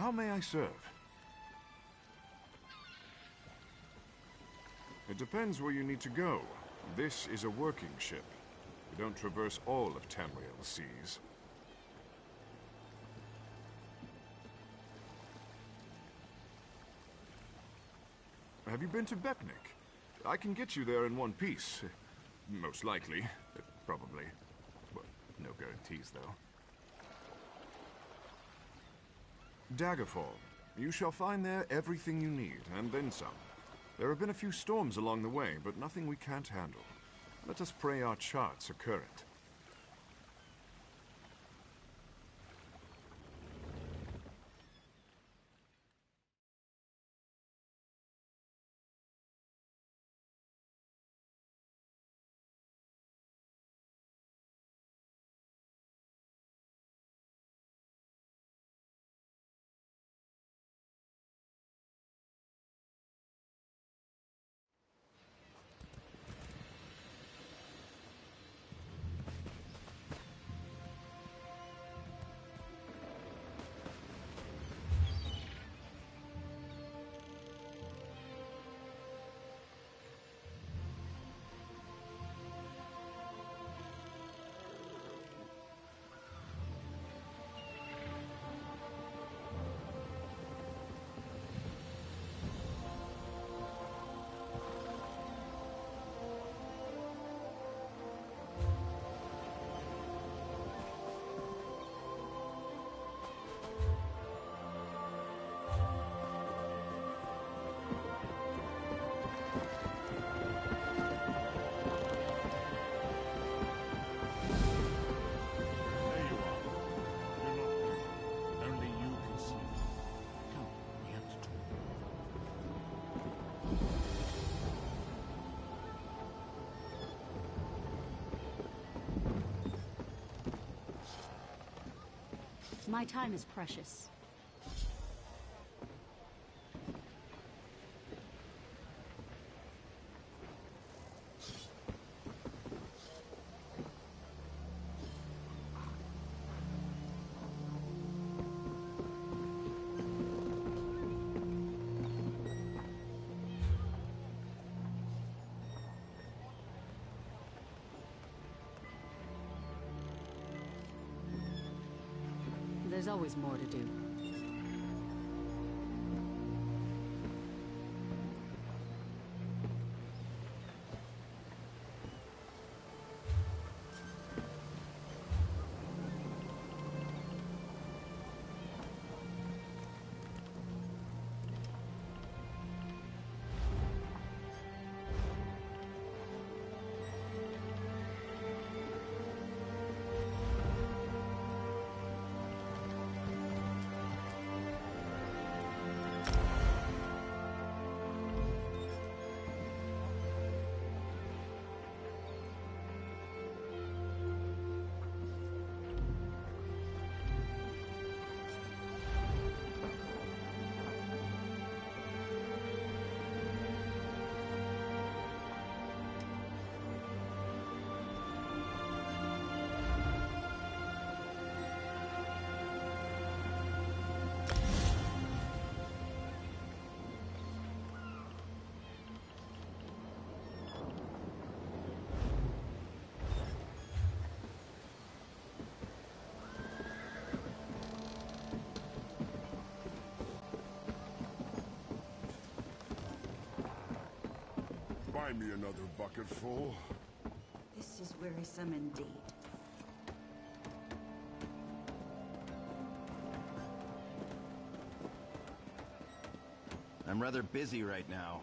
How may I serve? It depends where you need to go. This is a working ship. We don't traverse all of Tamriel's seas. Have you been to Betnik? I can get you there in one piece. Most likely. Probably. Well, no guarantees, though. Daggerfall. You shall find there everything you need, and then some. There have been a few storms along the way, but nothing we can't handle. Let us pray our charts are current. My time is precious. There's always more to do. Buy me another bucketful. This is wearisome indeed. I'm rather busy right now.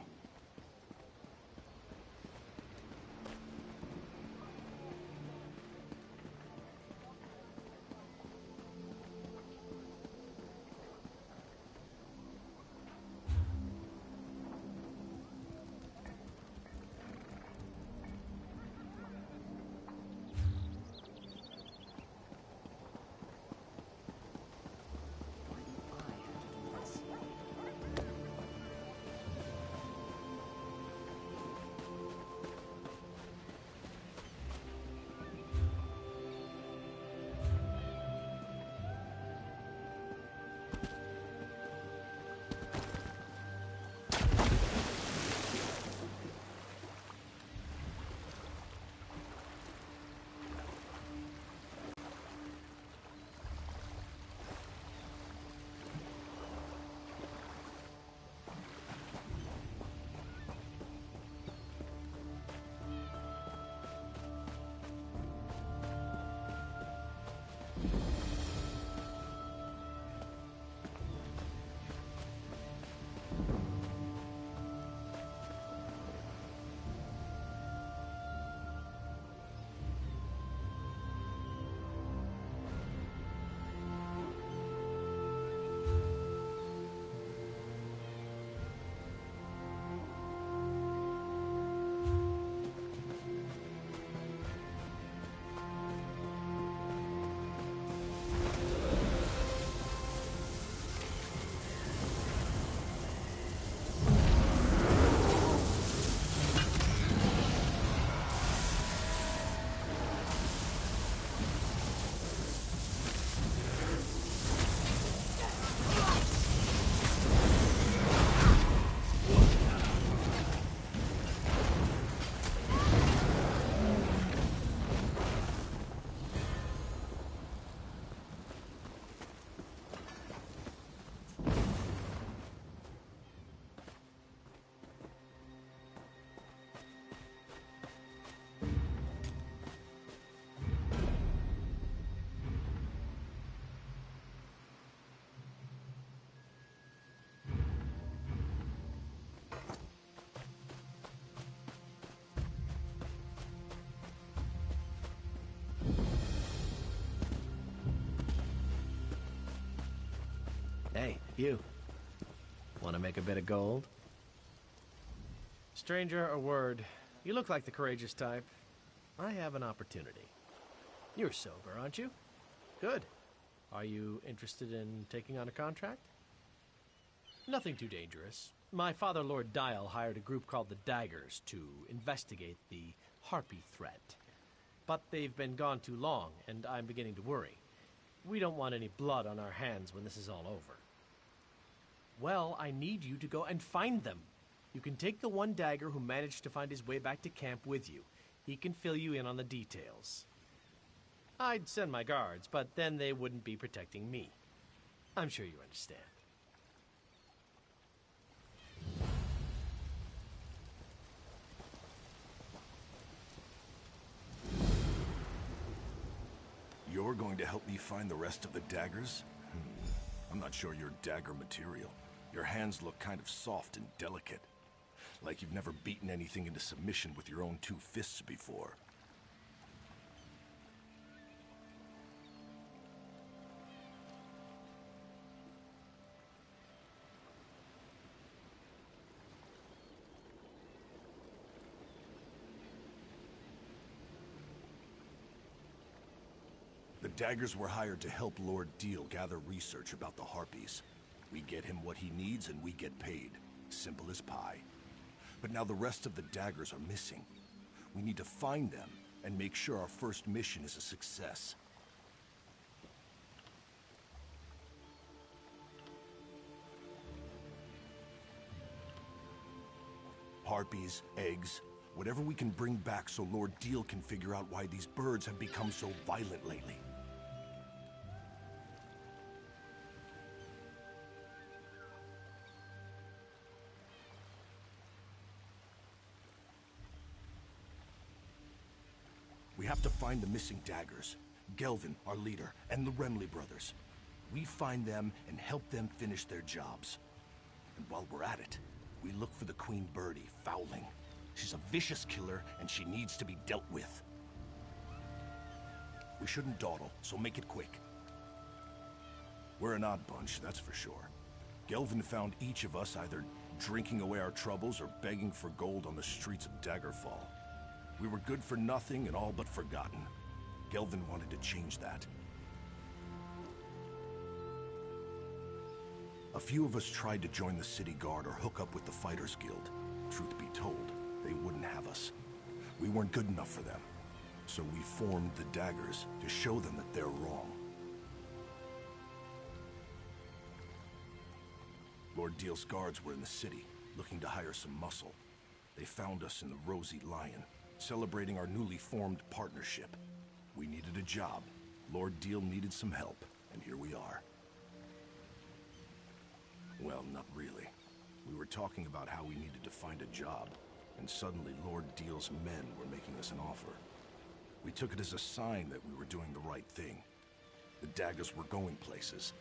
Hey, you. Want to make a bit of gold? Stranger, a word. You look like the courageous type. I have an opportunity. You're sober, aren't you? Good. Are you interested in taking on a contract? Nothing too dangerous. My father, Lord Dial, hired a group called the Daggers to investigate the Harpy threat. But they've been gone too long, and I'm beginning to worry. We don't want any blood on our hands when this is all over. Well, I need you to go and find them. You can take the one dagger who managed to find his way back to camp with you. He can fill you in on the details. I'd send my guards, but then they wouldn't be protecting me. I'm sure you understand. You're going to help me find the rest of the daggers? I'm not sure you're dagger material. Your hands look kind of soft and delicate. Like you've never beaten anything into submission with your own two fists before. The daggers were hired to help Lord Deal gather research about the Harpies. We get him what he needs and we get paid. Simple as pie. But now the rest of the daggers are missing. We need to find them and make sure our first mission is a success. Harpies, eggs, whatever we can bring back so Lord Deal can figure out why these birds have become so violent lately. We have to find the missing daggers. Gelvin, our leader, and the Remley brothers. We find them and help them finish their jobs. And while we're at it, we look for the Queen Birdie, Fowling. She's a vicious killer, and she needs to be dealt with. We shouldn't dawdle, so make it quick. We're an odd bunch, that's for sure. Gelvin found each of us either drinking away our troubles or begging for gold on the streets of Daggerfall. We were good for nothing and all but forgotten. Gelvin wanted to change that. A few of us tried to join the city guard or hook up with the Fighters Guild. Truth be told, they wouldn't have us. We weren't good enough for them. So we formed the Daggers to show them that they're wrong. Lord Deal's guards were in the city, looking to hire some muscle. They found us in the Rosy Lion, celebrating our newly formed partnership. We needed a job. Lord Deal needed some help, and here we are. Well, not really. We were talking about how we needed to find a job, and suddenly Lord Deal's men were making us an offer. We took it as a sign that we were doing the right thing. The daggers were going places.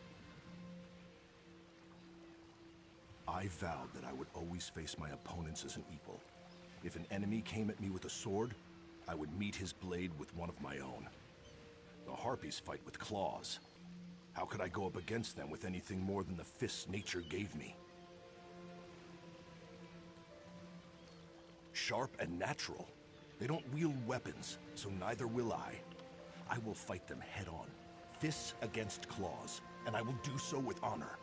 I vowed that I would always face my opponents as an equal. If an enemy came at me with a sword, I would meet his blade with one of my own. The Harpies fight with claws. How could I go up against them with anything more than the fists nature gave me? Sharp and natural. They don't wield weapons, so neither will I. I will fight them head-on, fists against claws, and I will do so with honor.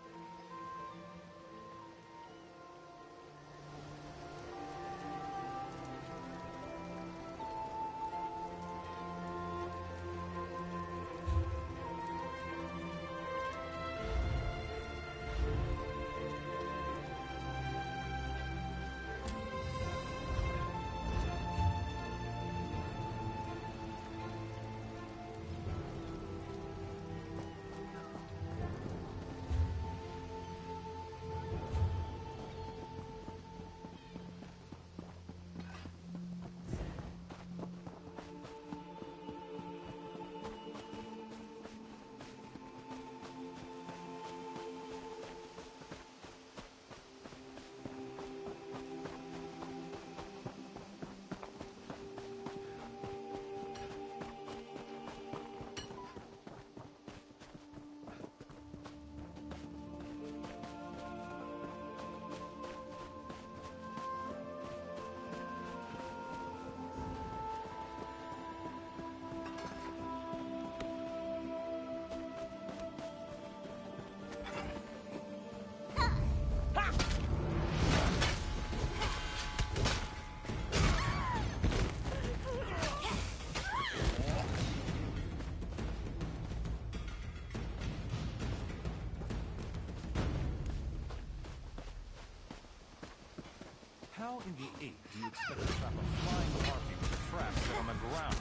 using the 8, do you expect to trap a flying harpy with a trap set on the ground?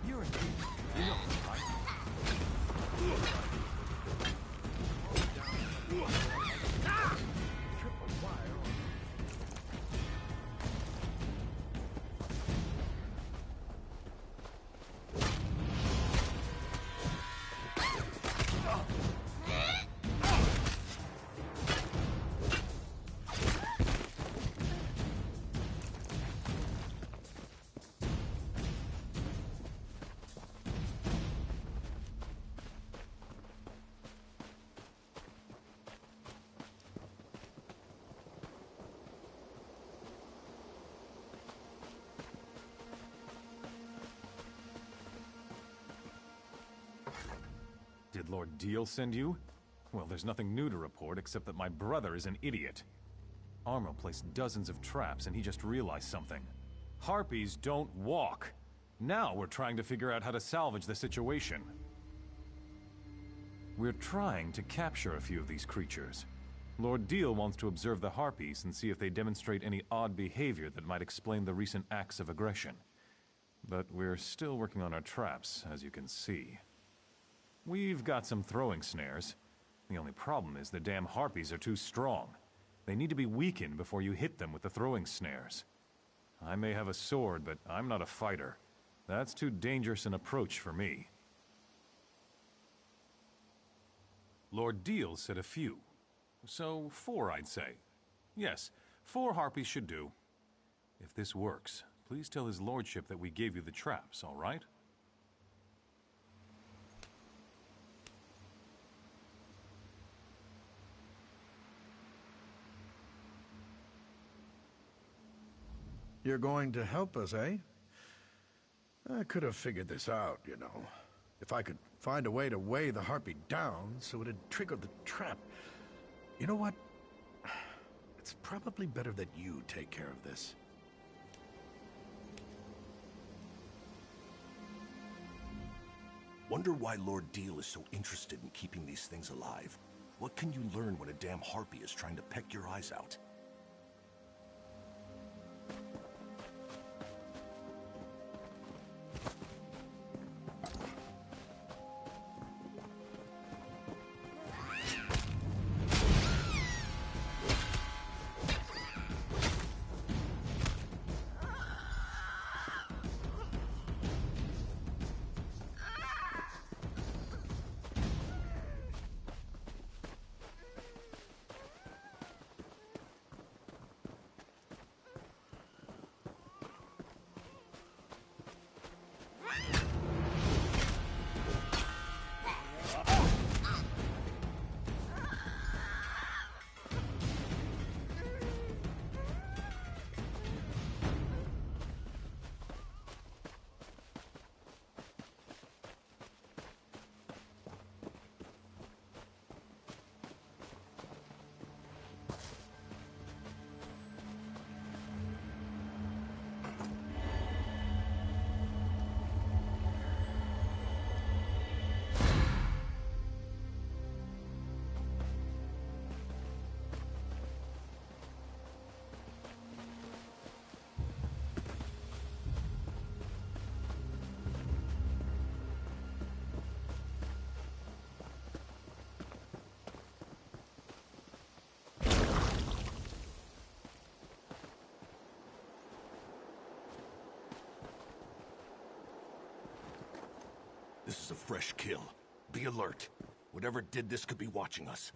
You're an idiot. You know this, right? Triple wire. Did Lord Deal send you? Well, there's nothing new to report except that my brother is an idiot. Armo placed dozens of traps and he just realized something. Harpies don't walk. Now we're trying to figure out how to salvage the situation. We're trying to capture a few of these creatures. Lord Deal wants to observe the harpies and see if they demonstrate any odd behavior that might explain the recent acts of aggression. But we're still working on our traps, as you can see. We've got some throwing snares. The only problem is the damn harpies are too strong. They need to be weakened before you hit them with the throwing snares. I may have a sword, but I'm not a fighter. That's too dangerous an approach for me. Lord Deal said a few. So 4, I'd say. Yes, 4 harpies should do. If this works, please tell his lordship that we gave you the traps, all right? You're going to help us, eh? I could have figured this out, you know. If I could find a way to weigh the harpy down so it'd trigger the trap. You know what? It's probably better that you take care of this. Wonder why Lord Deal is so interested in keeping these things alive. What can you learn when a damn harpy is trying to peck your eyes out? This is a fresh kill. Be alert. Whatever did this could be watching us.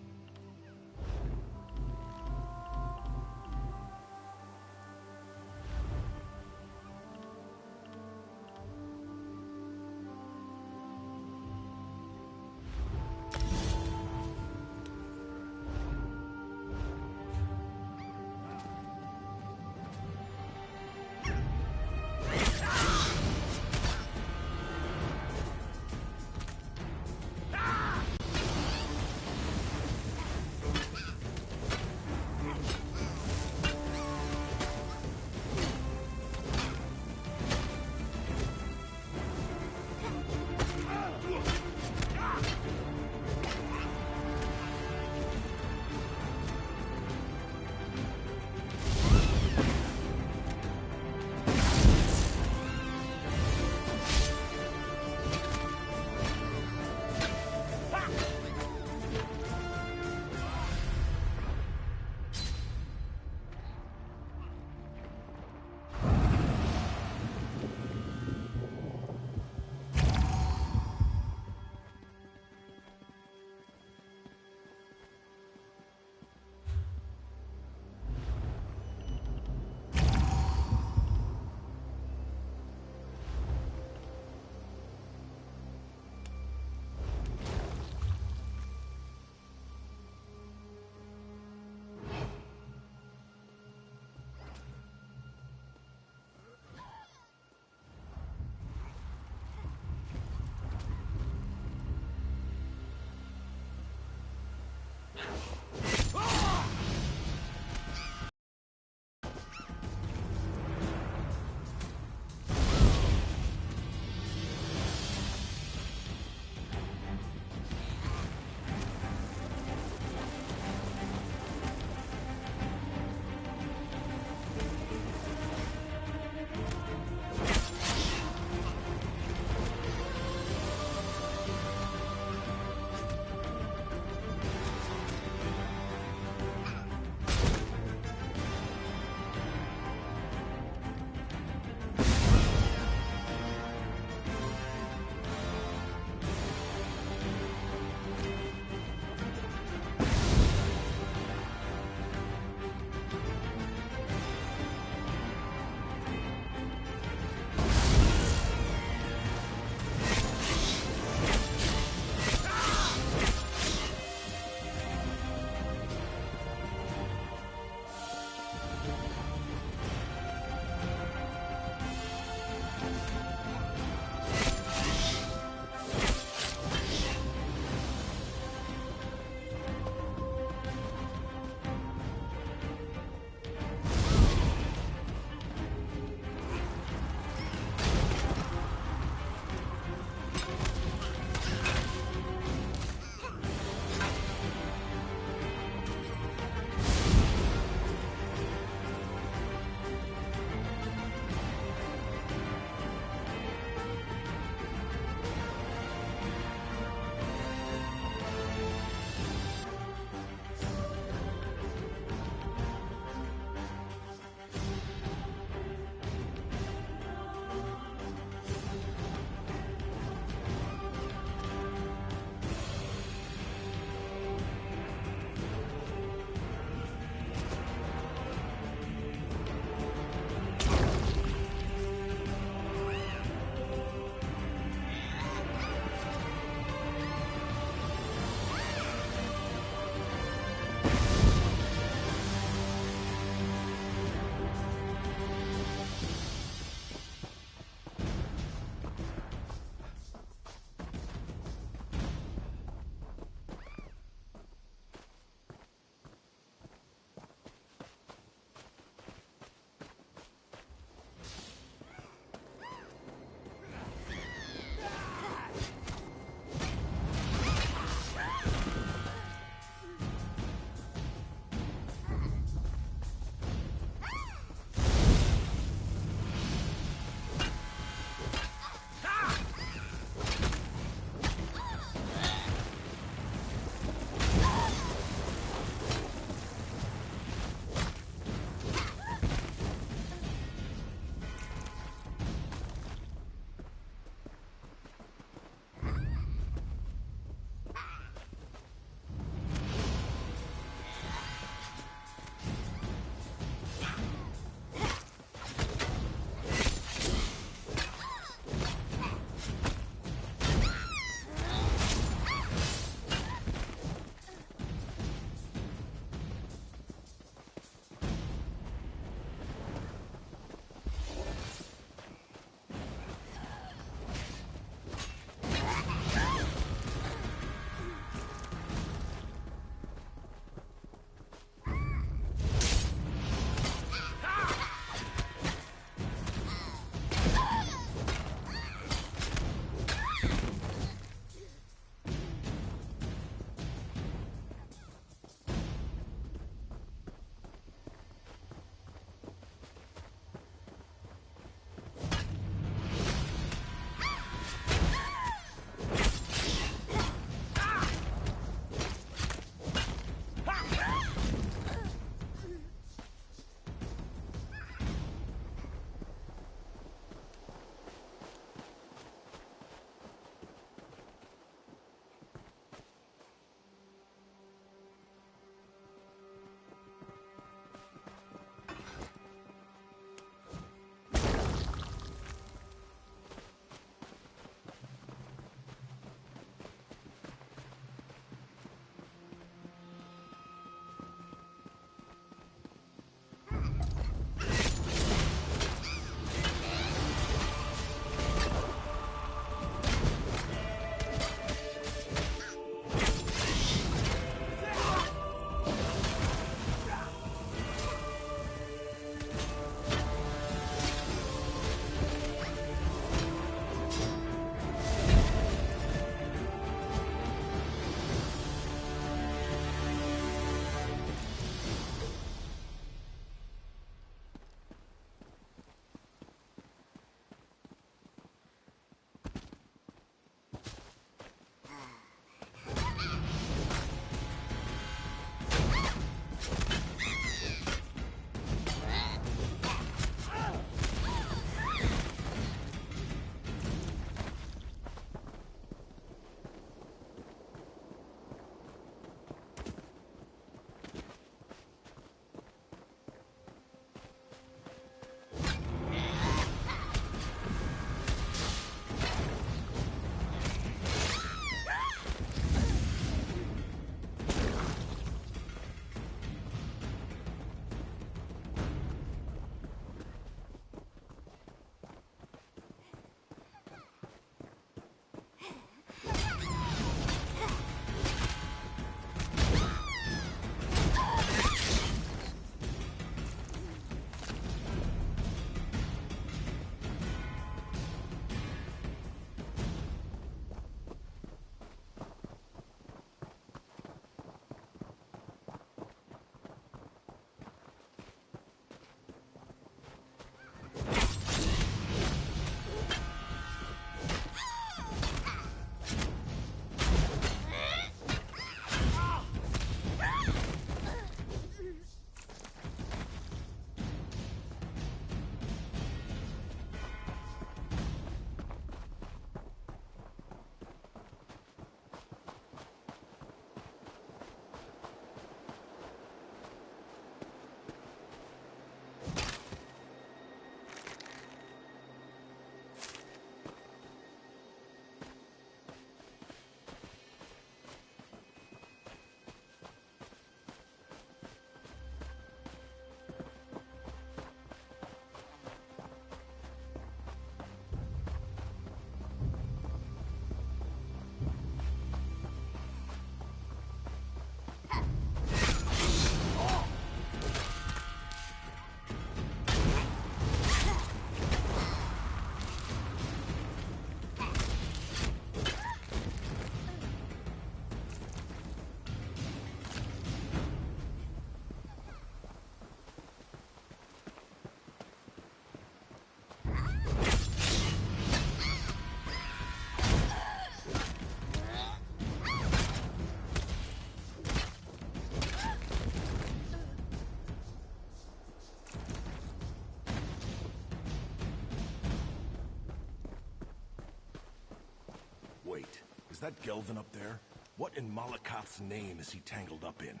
Is that Gelvin up there? What in Malakath's name is he tangled up in?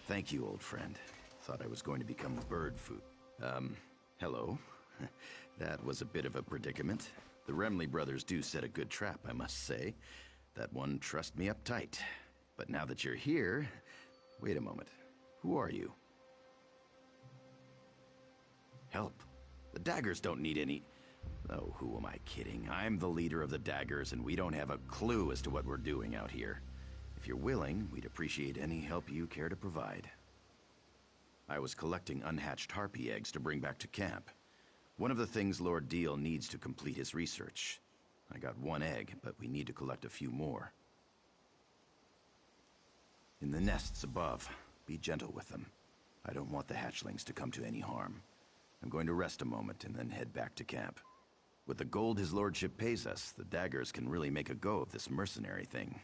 Thank you, old friend. Thought I was going to become bird food. Hello. That was a bit of a predicament. The Remley brothers do set a good trap, I must say. That one trussed me up tight. But now that you're here... Wait a moment. Who are you? Help. The Daggers don't need any... Oh, who am I kidding? I'm the leader of the Daggers, and we don't have a clue as to what we're doing out here. If you're willing, we'd appreciate any help you care to provide. I was collecting unhatched harpy eggs to bring back to camp. One of the things Lord Deal needs to complete his research. I got one egg, but we need to collect a few more. In the nests above, be gentle with them. I don't want the hatchlings to come to any harm. I'm going to rest a moment and then head back to camp. With the gold his lordship pays us, the Daggers can really make a go of this mercenary thing.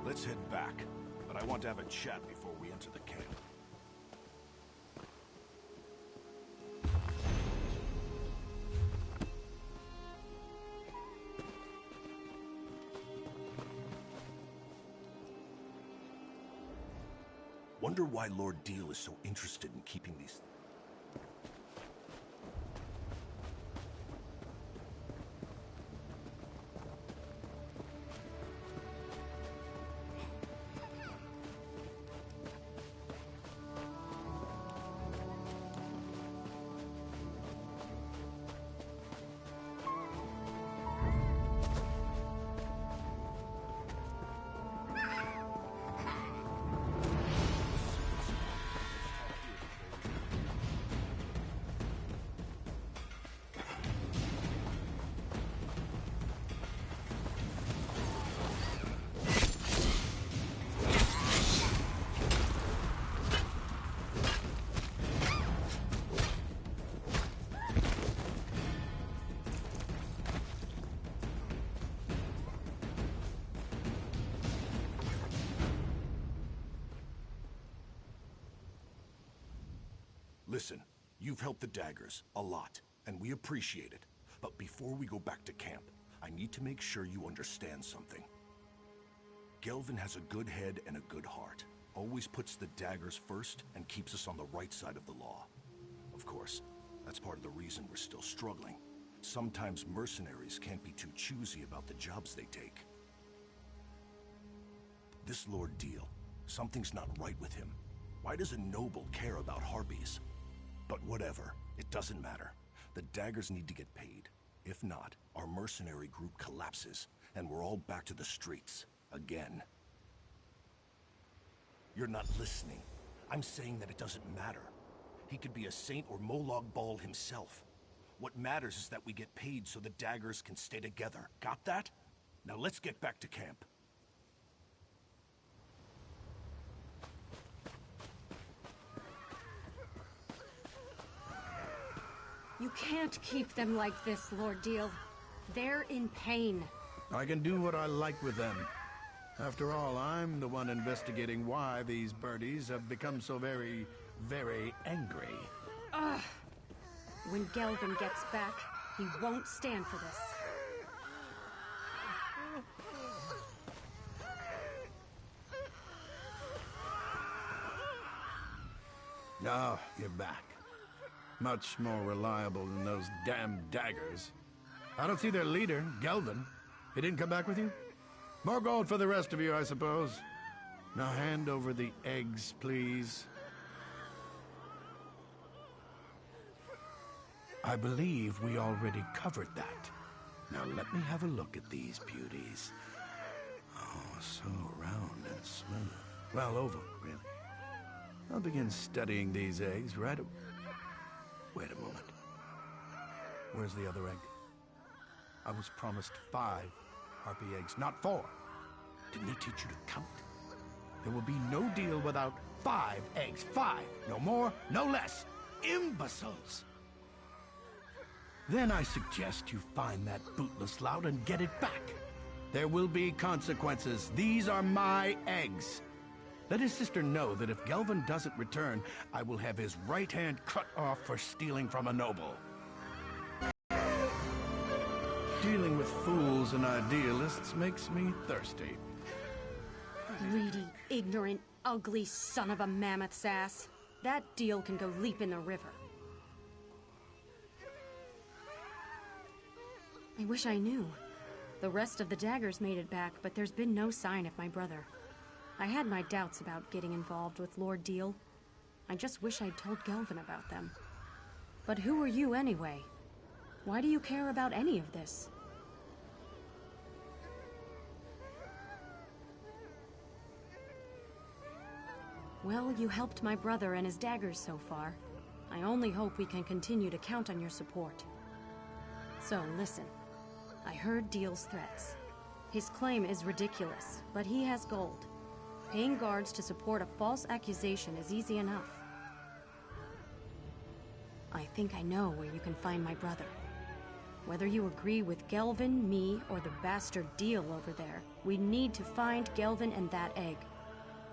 Let's head back, but I want to have a chat before we enter the camp. Wonder why Lord Deal is so interested in keeping these... Listen, you've helped the daggers a lot, and we appreciate it. But before we go back to camp, I need to make sure you understand something. Gelvin has a good head and a good heart. Always puts the daggers first and keeps us on the right side of the law. Of course, that's part of the reason we're still struggling. Sometimes mercenaries can't be too choosy about the jobs they take. This Lord Deal, something's not right with him. Why does a noble care about harpies? But whatever, it doesn't matter. The daggers need to get paid. If not, our mercenary group collapses, and we're all back to the streets, again. You're not listening. I'm saying that it doesn't matter. He could be a saint or Molag Bal himself. What matters is that we get paid so the daggers can stay together. Got that? Now let's get back to camp. You can't keep them like this, Lord Deal. They're in pain. I can do what I like with them. After all, I'm the one investigating why these birdies have become so very, very angry. Ugh. When Gelvin gets back, he won't stand for this. Now, you're back. Much more reliable than those damn daggers. I don't see their leader, Gelvin. He didn't come back with you? More gold for the rest of you, I suppose. Now hand over the eggs, please. I believe we already covered that. Now let me have a look at these beauties. Oh, so round and smooth. Well, oval, really. I'll begin studying these eggs right away. Wait a moment. Where's the other egg? I was promised 5 harpy eggs, not 4. Didn't they teach you to count? There will be no deal without 5 eggs. 5! No more, no less. Imbeciles! Then I suggest you find that bootless lout and get it back. There will be consequences. These are my eggs. Let his sister know that if Gelvin doesn't return, I will have his right hand cut off for stealing from a noble. Dealing with fools and idealists makes me thirsty. Greedy, ignorant, ugly son of a mammoth's ass. That Deal can go leap in the river. I wish I knew. The rest of the daggers made it back, but there's been no sign of my brother. I had my doubts about getting involved with Lord Deal. I just wish I'd told Gelvin about them. But who are you anyway? Why do you care about any of this? Well, you helped my brother and his daggers so far. I only hope we can continue to count on your support. So, listen. I heard Deal's threats. His claim is ridiculous, but he has gold. Paying guards to support a false accusation is easy enough. I think I know where you can find my brother. Whether you agree with Gelvin, me, or the bastard Deal over there, we need to find Gelvin and that egg.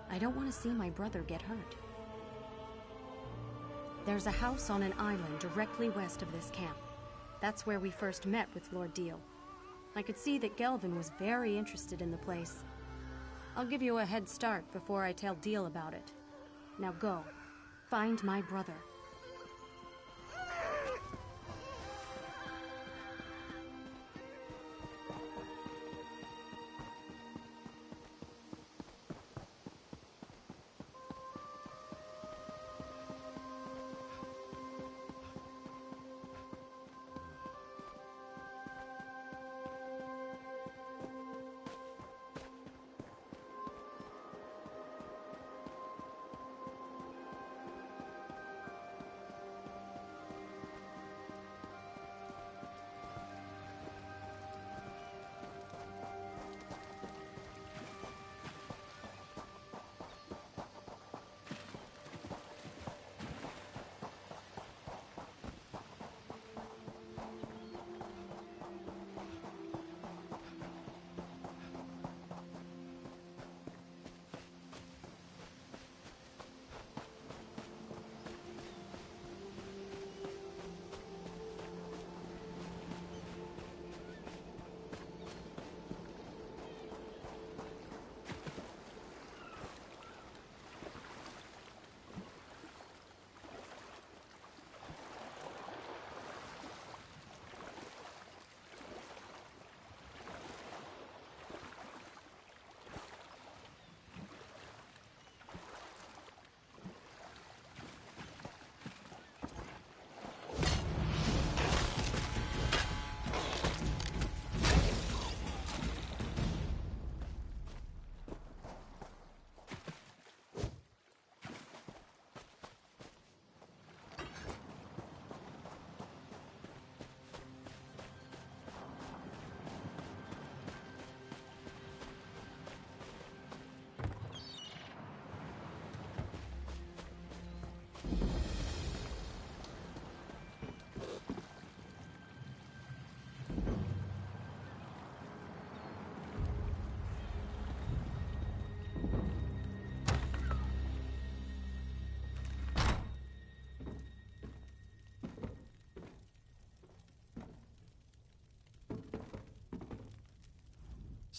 I don't want to see my brother get hurt. There's a house on an island directly west of this camp. That's where we first met with Lord Deal. I could see that Gelvin was very interested in the place. I'll give you a head start before I tell Deal about it. Now go. Find my brother.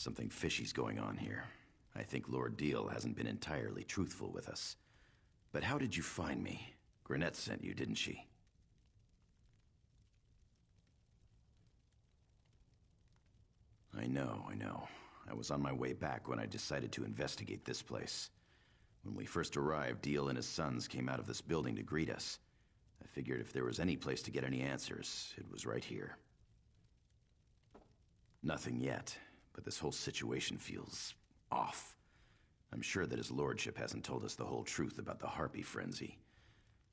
Something fishy's going on here. I think Lord Deal hasn't been entirely truthful with us. But how did you find me? Granette sent you, didn't she? I know. I was on my way back when I decided to investigate this place. When we first arrived, Deal and his sons came out of this building to greet us. I figured if there was any place to get any answers, it was right here. Nothing yet, but this whole situation feels off. I'm sure that his lordship hasn't told us the whole truth about the Harpy frenzy.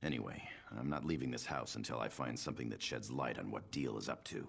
Anyway, I'm not leaving this house until I find something that sheds light on what Deal is up to.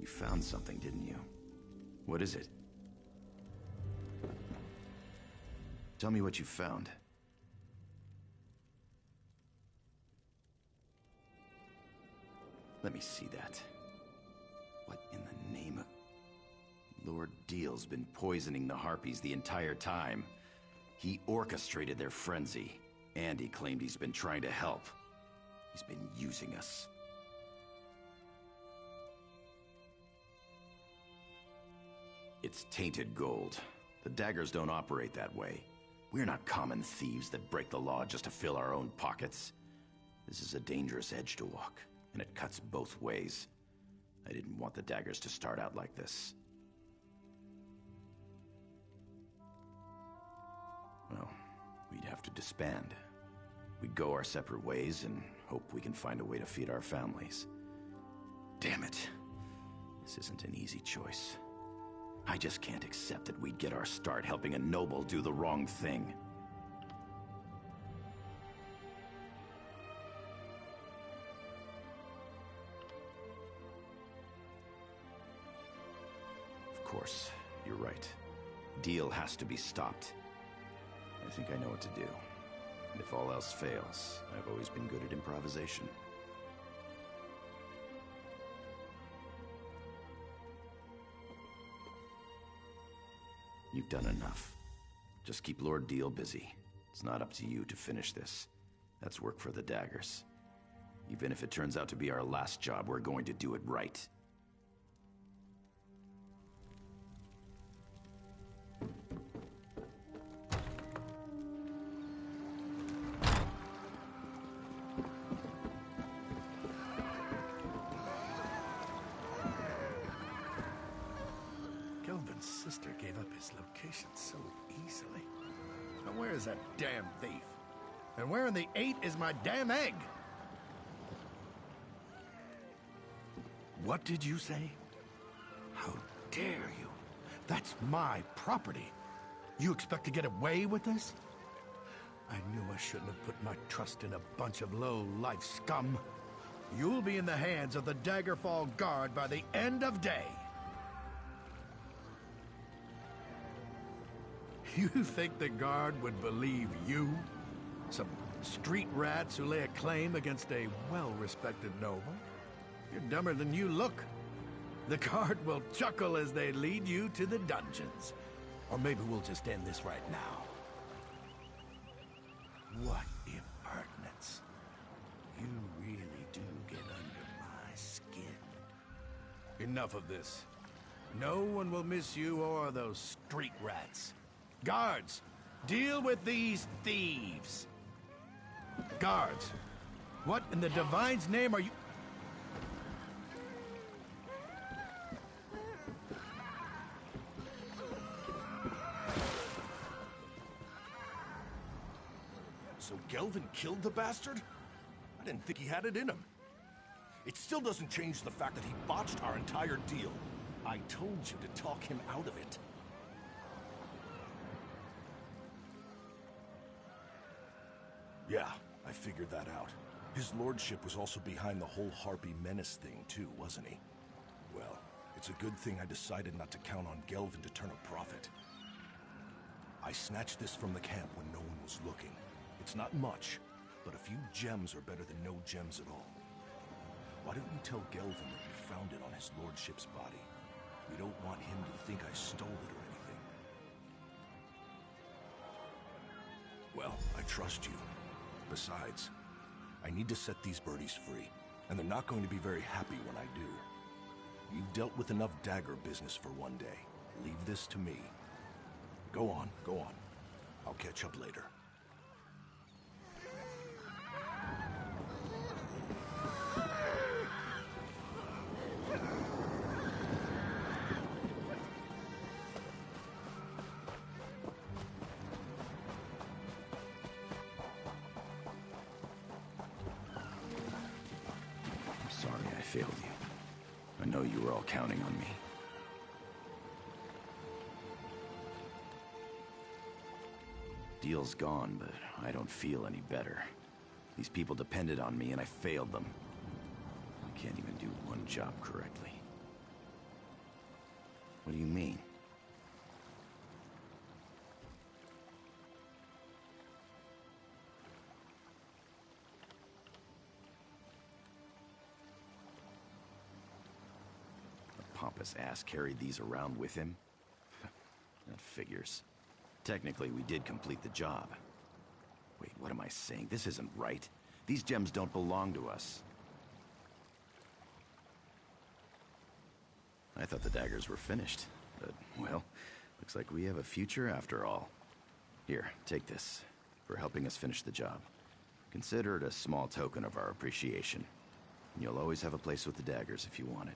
You found something, didn't you? What is it? Tell me what you found. Let me see that. What in the name of... Lord Deal's been poisoning the Harpies the entire time. He orchestrated their frenzy, and he claimed he's been trying to help. He's been using us. It's tainted gold. The daggers don't operate that way. We're not common thieves that break the law just to fill our own pockets. This is a dangerous edge to walk, and it cuts both ways. I didn't want the daggers to start out like this. Well, we'd have to disband. We'd go our separate ways and hope we can find a way to feed our families. Damn it. This isn't an easy choice. I just can't accept that we'd get our start helping a noble do the wrong thing. Of course, you're right. Deal has to be stopped. I think I know what to do. And if all else fails, I've always been good at improvisation. You've done enough. Just keep Lord Deal busy. It's not up to you to finish this. That's work for the daggers. Even if it turns out to be our last job, we're going to do it right. Kelvin's sister gave up his location so easily. Now where is that damn thief? And where in the 8 is my damn egg? What did you say? How dare you? That's my property. You expect to get away with this? I knew I shouldn't have put my trust in a bunch of low-life scum. You'll be in the hands of the Daggerfall Guard by the end of day. You think the Guard would believe you? Some street rats who lay a claim against a well-respected noble? You're dumber than you look. The Guard will chuckle as they lead you to the dungeons. Or maybe we'll just end this right now. What impertinence. You really do get under my skin. Enough of this. No one will miss you or those street rats. Guards, deal with these thieves. Guards, what in the Divine's name are you... So Gelvin killed the bastard? I didn't think he had it in him. It still doesn't change the fact that he botched our entire deal. I told you to talk him out of it. Yeah, I figured that out. His lordship was also behind the whole Harpy Menace thing too, wasn't he? Well, it's a good thing I decided not to count on Gelvin to turn a profit. I snatched this from the camp when no one was looking. It's not much, but a few gems are better than no gems at all. Why don't you tell Gelvin that you found it on his lordship's body? We don't want him to think I stole it or anything. Well, I trust you. Besides, I need to set these birdies free, and they're not going to be very happy when I do. You've dealt with enough dagger business for one day. Leave this to me. Go on, go on. I'll catch up later. Sorry I failed you. I know you were all counting on me. Deal's gone, but I don't feel any better. These people depended on me and I failed them. I can't even do one job correctly. What do you mean? Pompous ass carried these around with him? That figures. Technically, we did complete the job. Wait, what am I saying? This isn't right. These gems don't belong to us. I thought the daggers were finished, but, well, looks like we have a future after all. Here, take this, for helping us finish the job. Consider it a small token of our appreciation. And you'll always have a place with the daggers if you want it.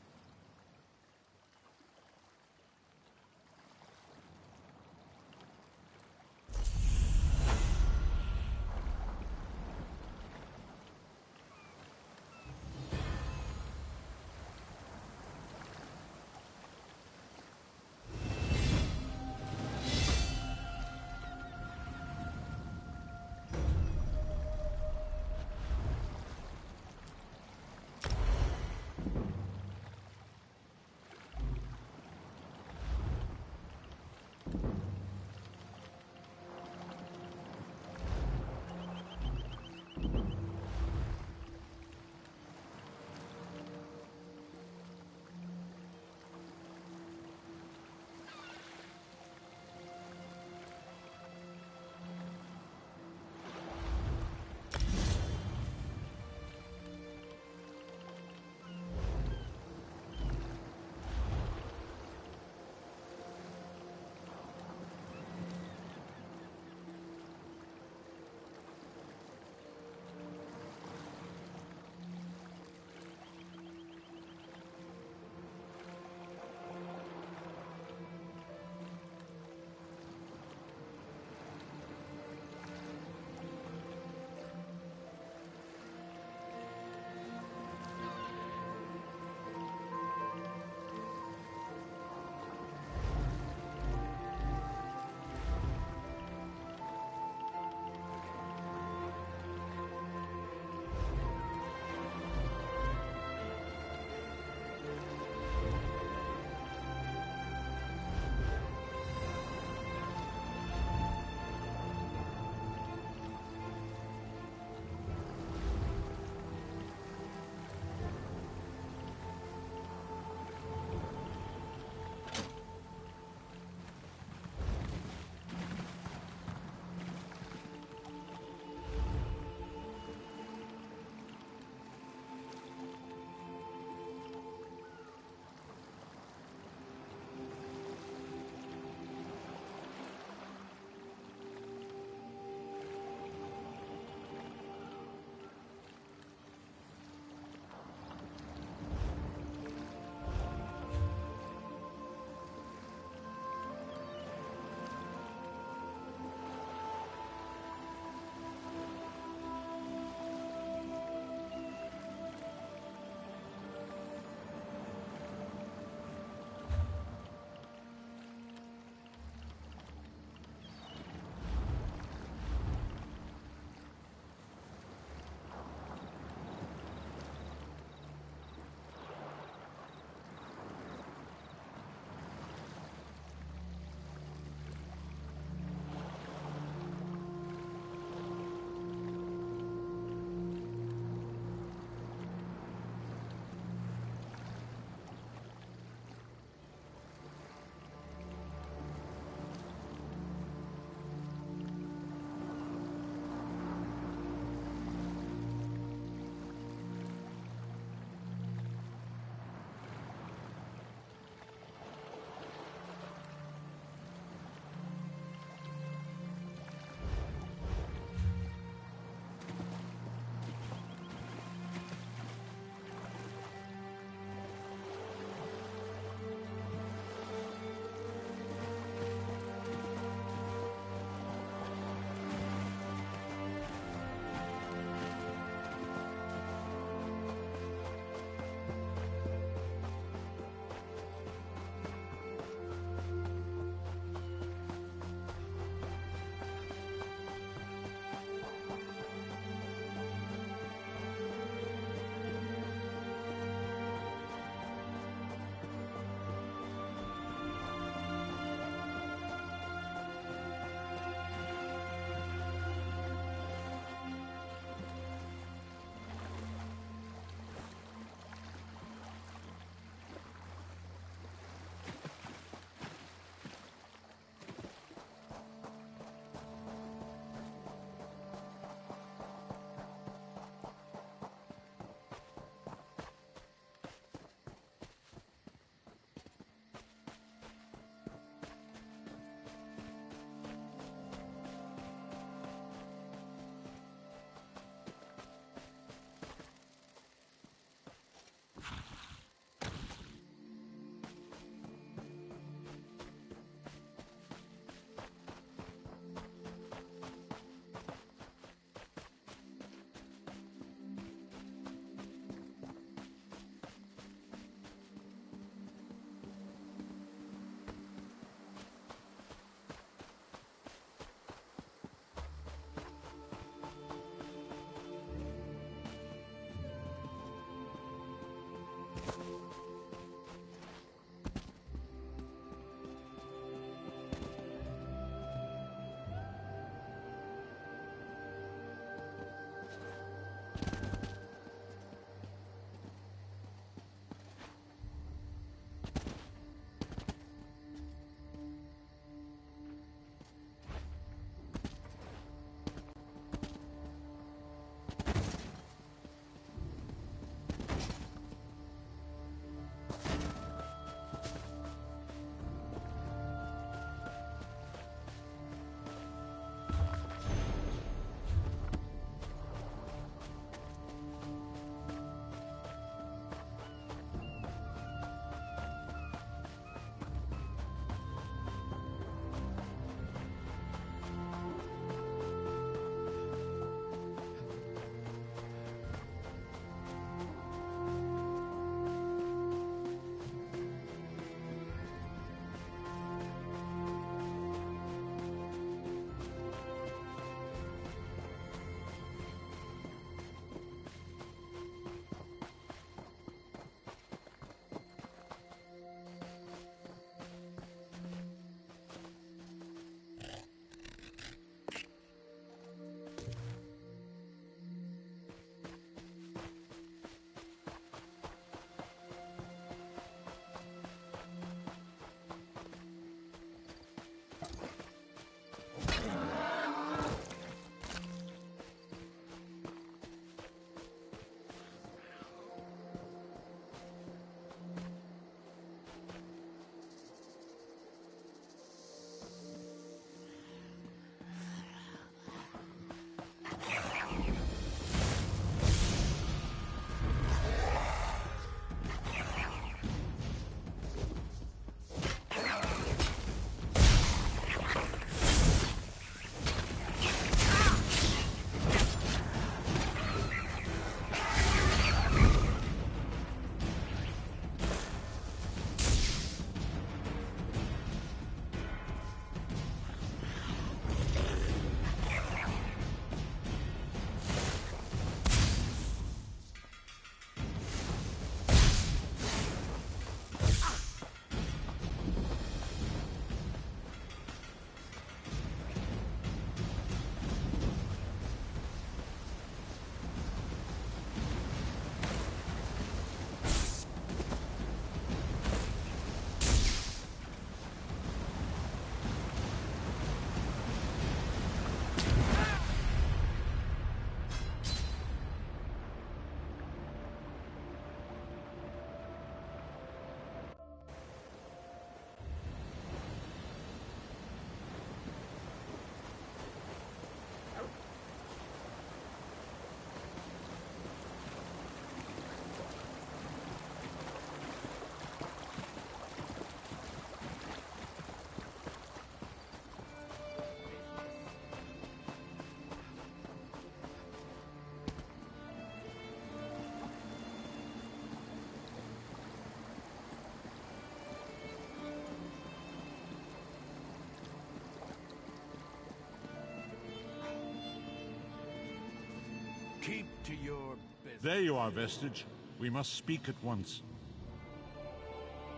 Keep to your business. There you are, Vestige. We must speak at once.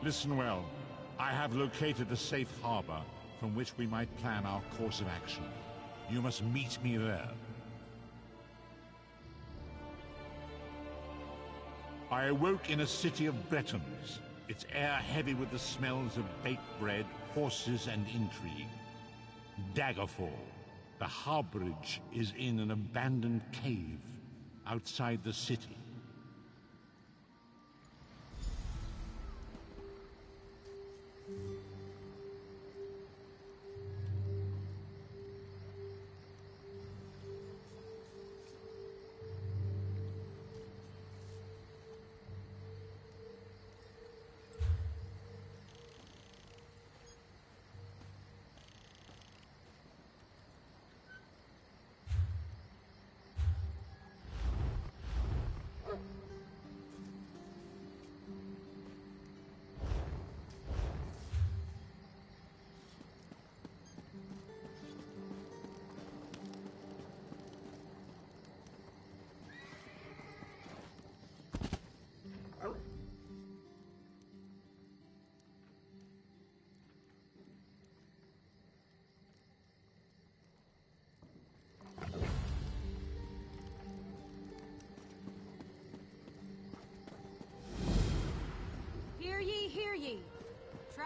Listen well. I have located a safe harbor from which we might plan our course of action. You must meet me there. I awoke in a city of Bretons, its air heavy with the smells of baked bread, horses, and intrigue. Daggerfall. The harborage is in an abandoned cave outside the city.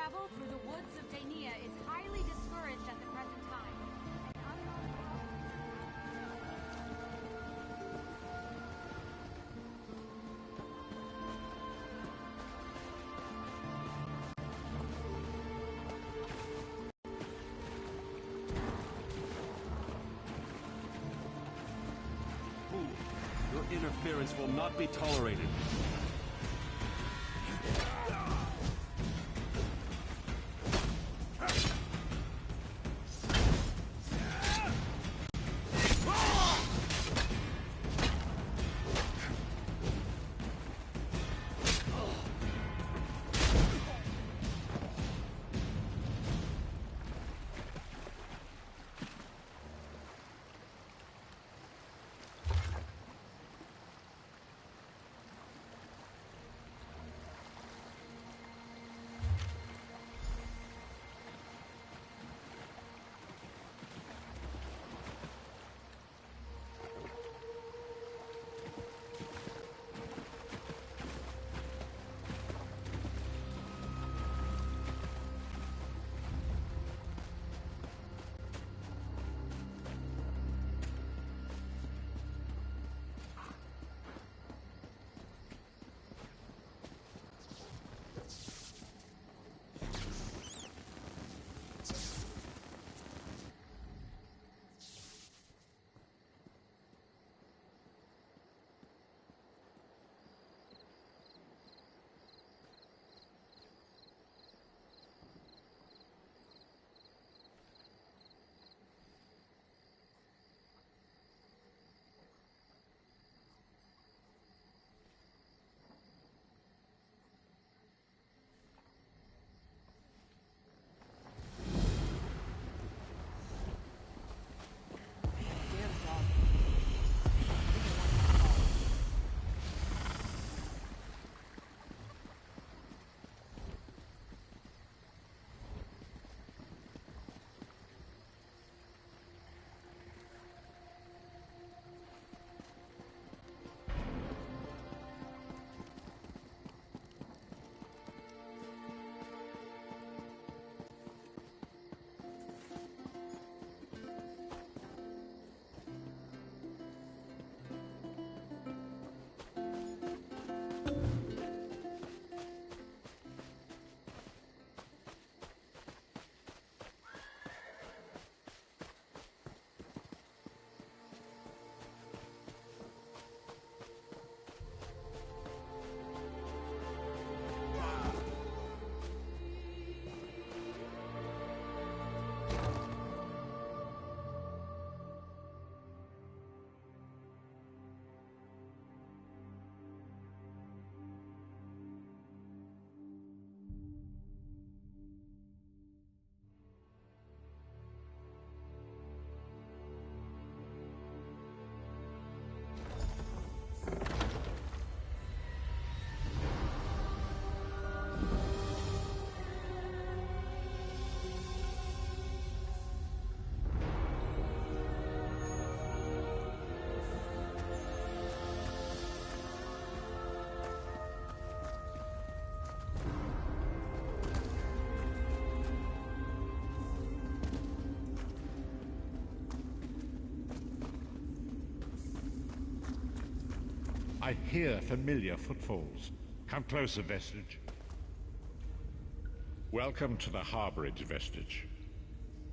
travel through the woods of Daenia is highly discouraged at the present time. Fool, your interference will not be tolerated. I hear familiar footfalls. Come closer, Vestige. Welcome to the Harborage, Vestige.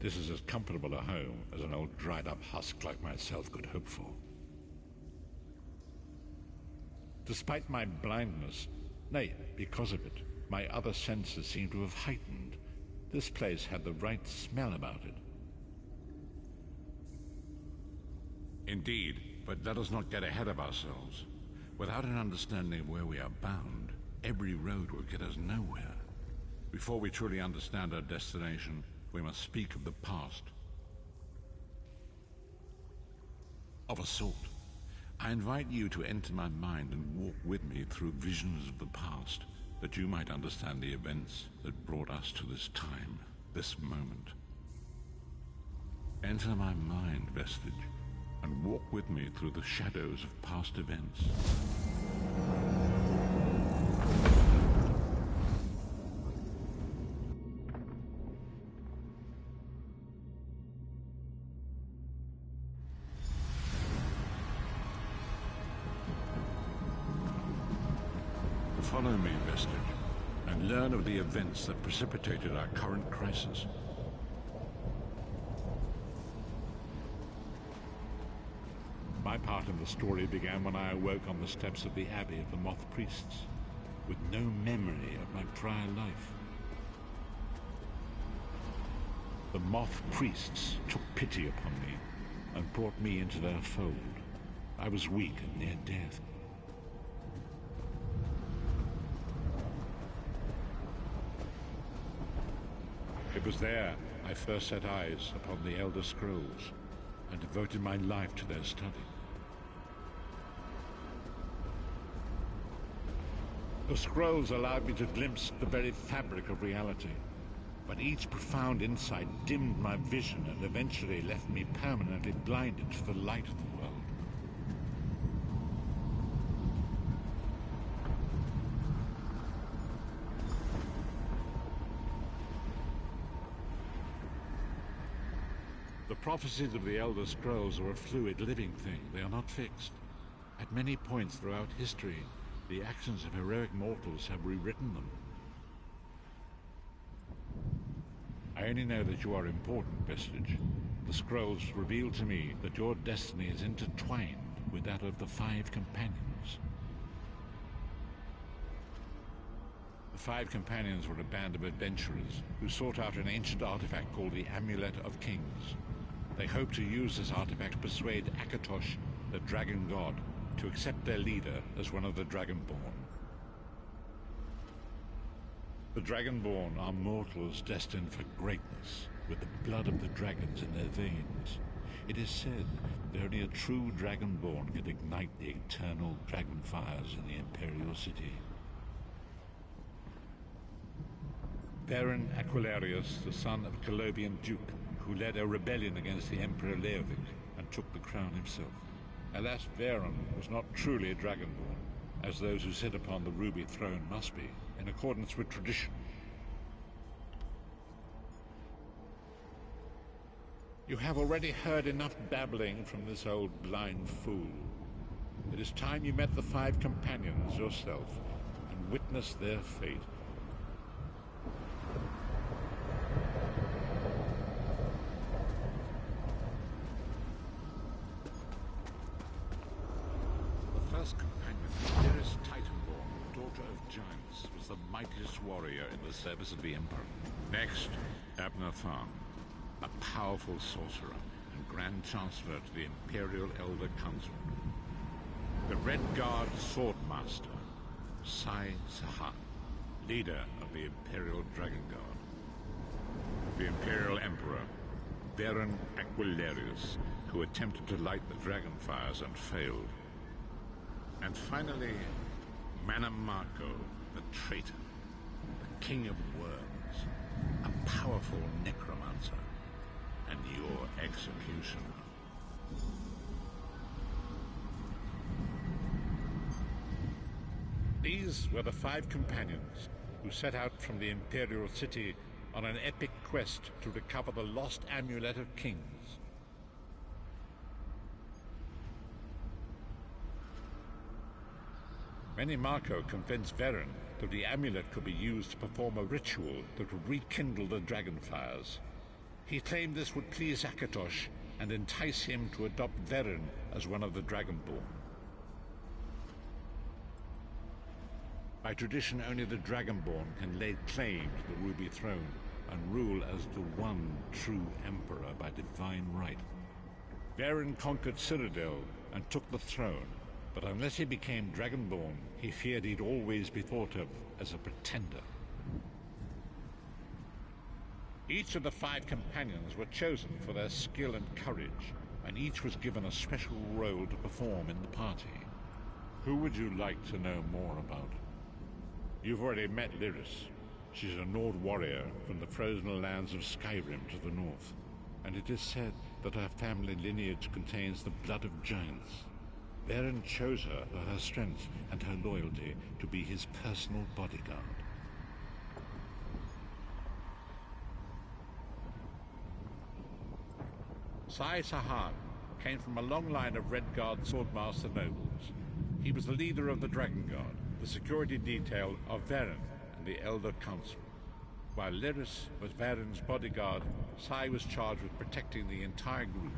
This is as comfortable a home as an old dried-up husk like myself could hope for. Despite my blindness, nay, because of it, my other senses seem to have heightened. This place had the right smell about it. Indeed, but let us not get ahead of ourselves. Without an understanding of where we are bound, every road will get us nowhere. Before we truly understand our destination, we must speak of the past. Of a sort. I invite you to enter my mind and walk with me through visions of the past, that you might understand the events that brought us to this time, this moment. Enter my mind, Vestige, and walk with me through the shadows of past events. Follow me, Vestige, and learn of the events that precipitated our current crisis. My part in the story began when I awoke on the steps of the Abbey of the Moth Priests, with no memory of my prior life. The Moth Priests took pity upon me and brought me into their fold. I was weak and near death. It was there I first set eyes upon the Elder Scrolls and devoted my life to their study. The scrolls allowed me to glimpse the very fabric of reality, but each profound insight dimmed my vision and eventually left me permanently blinded to the light of the world. The prophecies of the Elder Scrolls are a fluid, living thing. They are not fixed. At many points throughout history, the actions of heroic mortals have rewritten them. I only know that you are important, Vestige. The scrolls reveal to me that your destiny is intertwined with that of the Five Companions. The Five Companions were a band of adventurers who sought out an ancient artifact called the Amulet of Kings. They hoped to use this artifact to persuade Akatosh, the dragon god, to accept their leader as one of the Dragonborn. The Dragonborn are mortals destined for greatness, with the blood of the dragons in their veins. It is said that only a true Dragonborn can ignite the eternal dragon fires in the Imperial City. Baron Aquilarius, the son of a Colovian duke, who led a rebellion against the Emperor Leovic and took the crown himself. Alas, Varen was not truly a Dragonborn, as those who sit upon the ruby throne must be, in accordance with tradition. You have already heard enough babbling from this old blind fool. It is time you met the Five Companions yourself and witnessed their fate. The first companion, dearest Titanborn, daughter of giants, was the mightiest warrior in the service of the Emperor. Next, Abner Tharn, a powerful sorcerer and Grand Chancellor to the Imperial Elder Council. The Red Guard Swordmaster, Sai Sahan, leader of the Imperial Dragon Guard. The Imperial Emperor, Baron Aquilarius, who attempted to light the dragon fires and failed. And finally, Manamako, the traitor, the King of Worms, a powerful necromancer, and your executioner. These were the Five Companions who set out from the Imperial City on an epic quest to recover the lost Amulet of Kings. Manamako convinced Varen that the amulet could be used to perform a ritual that would rekindle the dragon fires. He claimed this would please Akatosh and entice him to adopt Varen as one of the Dragonborn. By tradition, only the Dragonborn can lay claim to the Ruby Throne and rule as the one true Emperor by divine right. Varen conquered Cyrodiil and took the throne, but unless he became Dragonborn, he feared he'd always be thought of as a pretender. Each of the Five Companions were chosen for their skill and courage, and each was given a special role to perform in the party. Who would you like to know more about? You've already met Lyris. She's a Nord warrior from the frozen lands of Skyrim to the north, and it is said that her family lineage contains the blood of giants. Varen chose her for her strength and her loyalty to be his personal bodyguard. Sai Sahan came from a long line of Red Guard swordmaster nobles. He was the leader of the Dragon Guard, the security detail of Varen and the Elder Council. While Lyris was Varen's bodyguard, Sai was charged with protecting the entire group.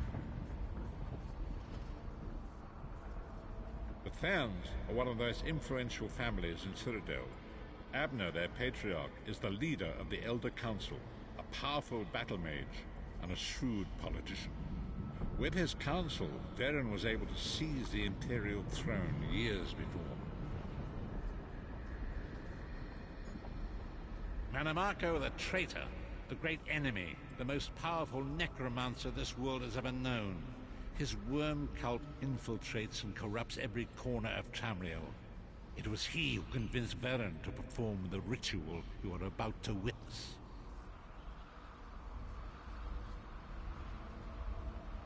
The Therns are one of the most influential families in Citadel. Abner, their patriarch, is the leader of the Elder Council, a powerful battle mage and a shrewd politician. With his council, Varen was able to seize the Imperial throne years before. Manamako the traitor, the great enemy, the most powerful necromancer this world has ever known. His worm cult infiltrates and corrupts every corner of Tamriel. It was he who convinced Varen to perform the ritual you are about to witness.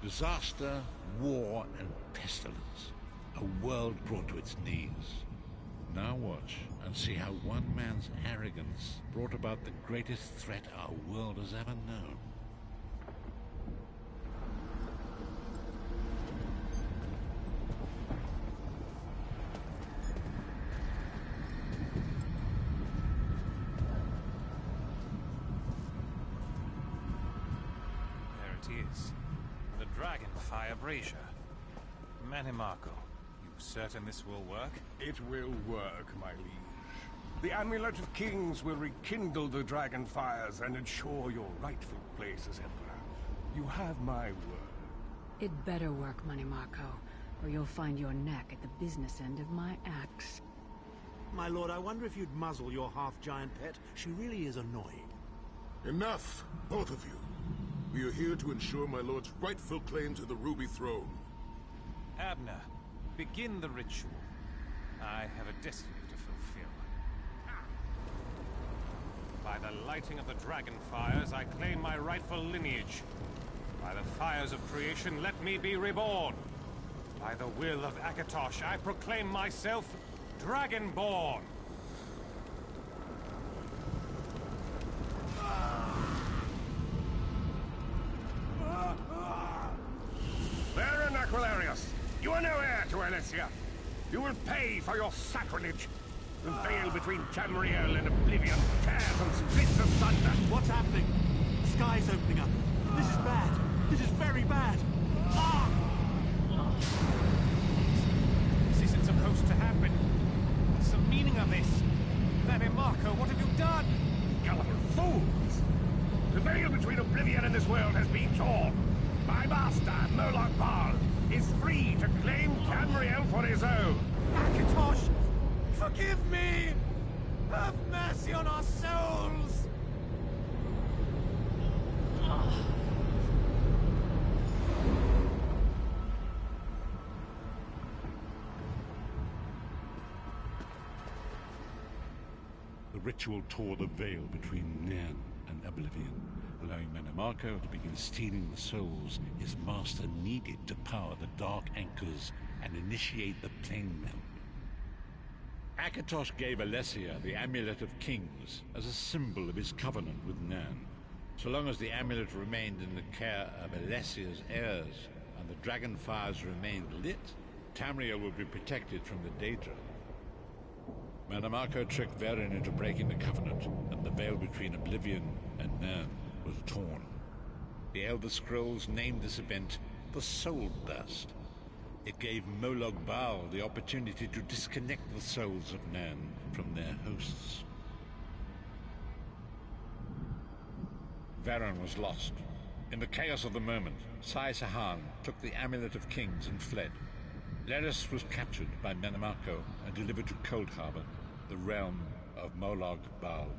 Disaster, war, and pestilence. A world brought to its knees. Now watch and see how one man's arrogance brought about the greatest threat our world has ever known. There it is. The Dragonfire Brazier. Manimako, you certain this will work? It will work, my liege. The Amulet of Kings will rekindle the dragon fires and ensure your rightful place as Emperor. You have my word. It better work, Manimako, or you'll find your neck at the business end of my axe. My lord, I wonder if you'd muzzle your half-giant pet. She really is annoying. Enough, both of you. We are here to ensure my lord's rightful claim to the Ruby Throne. Abner, begin the ritual. I have a destiny to fulfill. By the lighting of the dragon fires, I claim my rightful lineage. By the fires of creation, let me be reborn. By the will of Akatosh, I proclaim myself Dragonborn. Baron Aquilarius, you are no heir to Alesia. You will pay for your sacrilege. The veil between Tamriel and Oblivion tears and splits asunder. What's happening? The sky's opening up. This is bad. This is very bad. Ah! This isn't supposed to happen. What's the meaning of this? Manimako, what have you done? Gullible fools! The veil between Oblivion and this world has been torn. My master, Moloch Baal, is free to claim Tamriel for his own. Akatosh, forgive me! Have mercy on our souls! The ritual tore the veil between Nan and Oblivion, allowing Manamako to begin stealing the souls his master needed to power the Dark Anchors and initiate the plane melt. Akatosh gave Alesia the Amulet of Kings as a symbol of his covenant with Nan. So long as the amulet remained in the care of Alessia's heirs and the dragon fires remained lit, Tamriel would be protected from the Daedra. Manamako tricked Varen into breaking the covenant, and the veil between Oblivion and Nan was torn. The Elder Scrolls named this event the Soul Burst. It gave Moloch Baal the opportunity to disconnect the souls of Nan from their hosts. Varen was lost. In the chaos of the moment, Sai Sahan took the Amulet of Kings and fled. Lyris was captured by Manamako and delivered to Cold Harbor, the realm of Moloch Baal.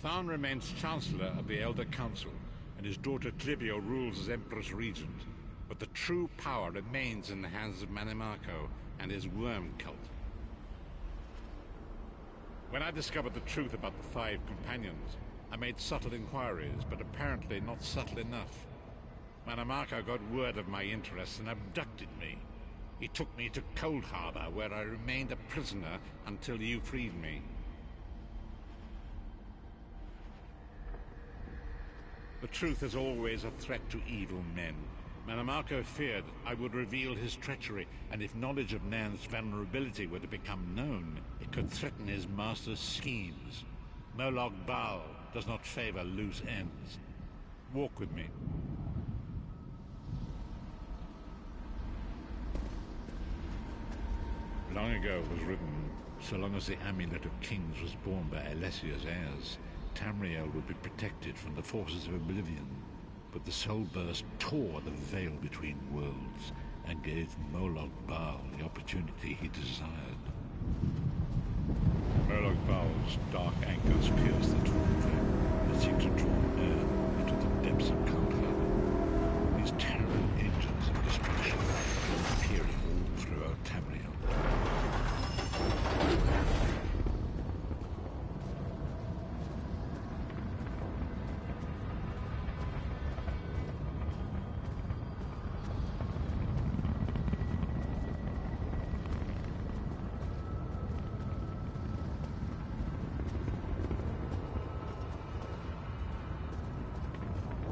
Tharn remains Chancellor of the Elder Council, and his daughter Clivio rules as Empress Regent. But the true power remains in the hands of Manamako and his worm cult. When I discovered the truth about the 5 companions, I made subtle inquiries, but apparently not subtle enough. Manamako got word of my interests and abducted me. He took me to Cold Harbor, where I remained a prisoner until you freed me. The truth is always a threat to evil men. Manimarco feared I would reveal his treachery, and if knowledge of Nan's vulnerability were to become known, it could threaten his master's schemes. Molog Baal does not favor loose ends. Walk with me. Long ago it was written, so long as the Amulet of Kings was borne by Alessia's heirs, Tamriel would be protected from the forces of oblivion. But the Soul Burst tore the veil between worlds and gave Molog Baal the opportunity he desired. Molog Baal's dark anchors pierce the torn veil and seek to draw air into the depths of Compound. These terrible engines of destruction are appearing all throughout Tamriel.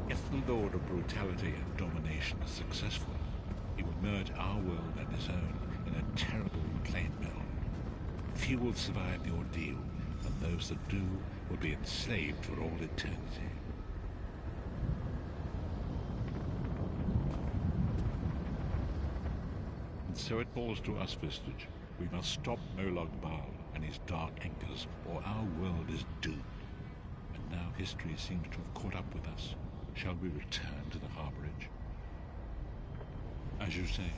If the Lord of Brutality and Domination is successful, he will merge our world and his own in a terrible plain meld. Few will survive the ordeal, and those that do will be enslaved for all eternity. And so it falls to us, Vestige. We must stop Molog Baal and his dark anchors, or our world is doomed. And now history seems to have caught up with us. Shall we return to the harborage? As you say,